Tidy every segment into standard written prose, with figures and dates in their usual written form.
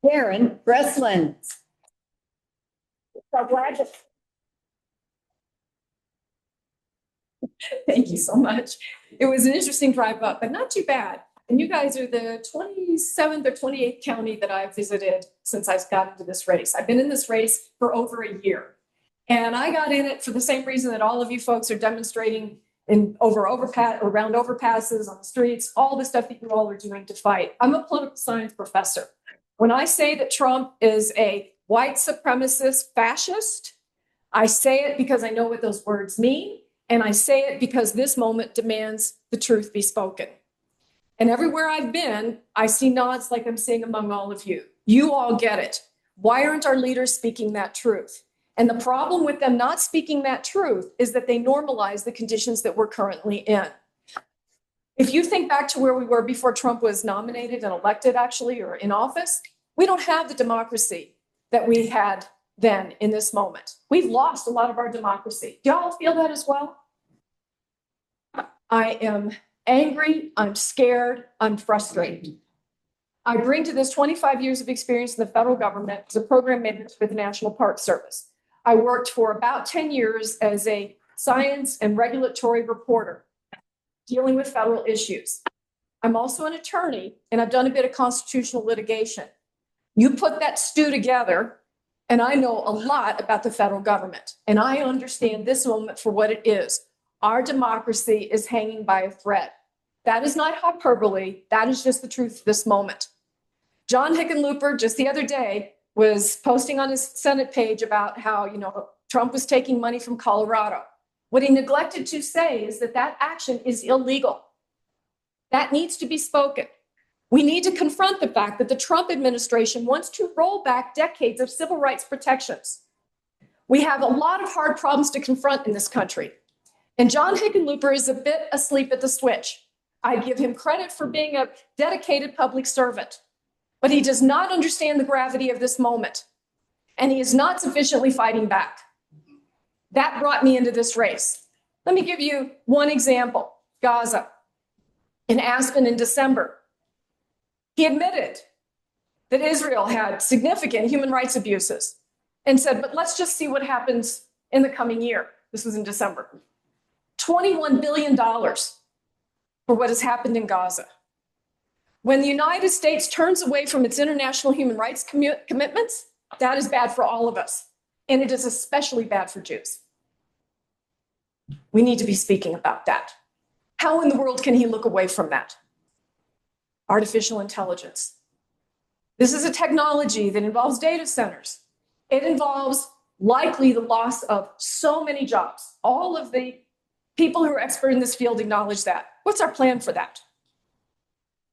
Karen Breslin. So glad to. Thank you so much. It was an interesting drive up, but not too bad. And you guys are the 27th or 28th county that I've visited since I got into this race. I've been in this race for over a year. And I got in it for the same reason that all of you folks are demonstrating around overpasses on the streets, all the stuff that you all are doing to fight. I'm a political science professor. When I say that Trump is a white supremacist fascist, I say it because I know what those words mean. And I say it because this moment demands the truth be spoken. And everywhere I've been, I see nods like I'm seeing among all of you. You all get it. Why aren't our leaders speaking that truth? And the problem with them not speaking that truth is that they normalize the conditions that we're currently in. If you think back to where we were before Trump was nominated and elected, actually, or in office, we don't have the democracy that we had then in this moment. We've lost a lot of our democracy. Do y'all feel that as well? I am angry, I'm scared, I'm frustrated. I bring to this 25 years of experience in the federal government as a program manager for the National Park Service. I worked for about 10 years as a science and regulatory reporter dealing with federal issues. I'm also an attorney, and I've done a bit of constitutional litigation. You put that stew together, and I know a lot about the federal government, and I understand this moment for what it is. Our democracy is hanging by a thread. That is not hyperbole. That is just the truth of this moment. John Hickenlooper, just the other day, was posting on his Senate page about how, Trump was taking money from Colorado. What he neglected to say is that that action is illegal. That needs to be spoken. We need to confront the fact that the Trump administration wants to roll back decades of civil rights protections. We have a lot of hard problems to confront in this country. And John Hickenlooper is a bit asleep at the switch. I give him credit for being a dedicated public servant, but he does not understand the gravity of this moment, and he is not sufficiently fighting back. That brought me into this race. Let me give you one example. Gaza. In Aspen in December, he admitted that Israel had significant human rights abuses and said, but let's just see what happens in the coming year. This was in December. $21 billion for what has happened in Gaza. When the United States turns away from its international human rights commitments, that is bad for all of us. And it is especially bad for Jews. We need to be speaking about that. How in the world can he look away from that? Artificial intelligence. This is a technology that involves data centers. It involves likely the loss of so many jobs. All of the people who are expert in this field acknowledge that. What's our plan for that?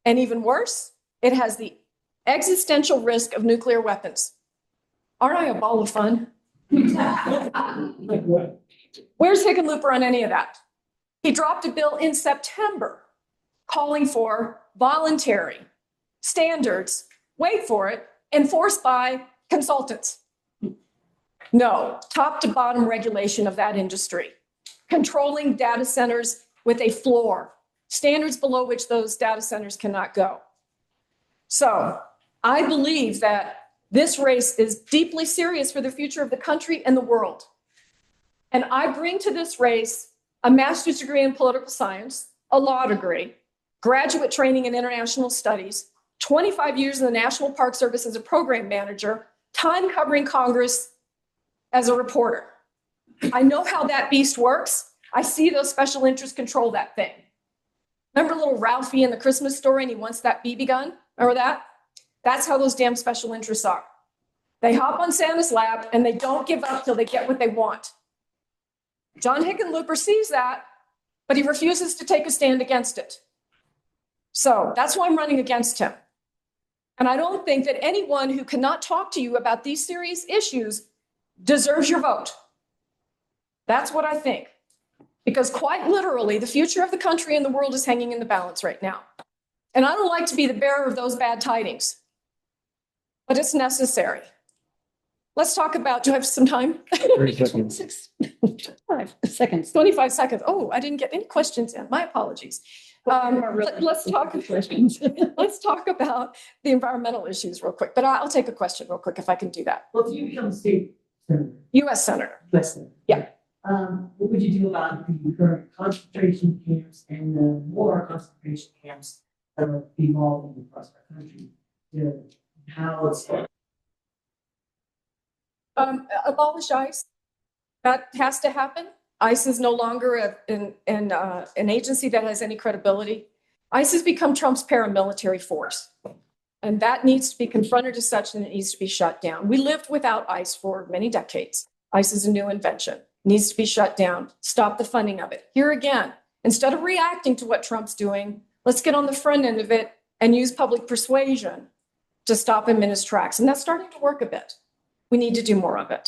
And even worse, it has the existential risk of nuclear weapons. Aren't I a ball of fun? Where's Hickenlooper on any of that? He dropped a bill in September calling for voluntary standards, wait for it, enforced by consultants. No, top to bottom regulation of that industry, controlling data centers with a floor, standards below which those data centers cannot go. So I believe that this race is deeply serious for the future of the country and the world. And I bring to this race a master's degree in political science, a law degree, graduate training in international studies, 25 years in the National Park Service as a program manager, time covering Congress as a reporter. I know how that beast works. I see those special interests control that thing. Remember little Ralphie in the Christmas story and he wants that BB gun? Remember that? That's how those damn special interests are. They hop on Santa's lap and they don't give up till they get what they want. John Hickenlooper sees that, but he refuses to take a stand against it. So that's why I'm running against him. And I don't think that anyone who cannot talk to you about these serious issues deserves your vote. That's what I think. Because quite literally, the future of the country and the world is hanging in the balance right now. And I don't like to be the bearer of those bad tidings, but it's necessary. Let's talk about, do I have some time? 30 seconds. 5 seconds. 25 seconds. Oh, I didn't get any questions in. My apologies. Let's talk. Let's talk about the environmental issues real quick, but I'll take a question real quick if I can do that. Well, if you become state senator, U.S. Senator. US Senator. Yeah. What would you do about the current concentration camps and the more concentration camps that are evolving across our country? How it's Abolish ICE. That has to happen. ICE is no longer an agency that has any credibility. ICE has become Trump's paramilitary force. And that needs to be confronted as such, and it needs to be shut down. We lived without ICE for many decades. ICE is a new invention, needs to be shut down. Stop the funding of it. Here again, instead of reacting to what Trump's doing, let's get on the front end of it and use public persuasion to stop him in his tracks. And that's starting to work a bit. We need to do more of it.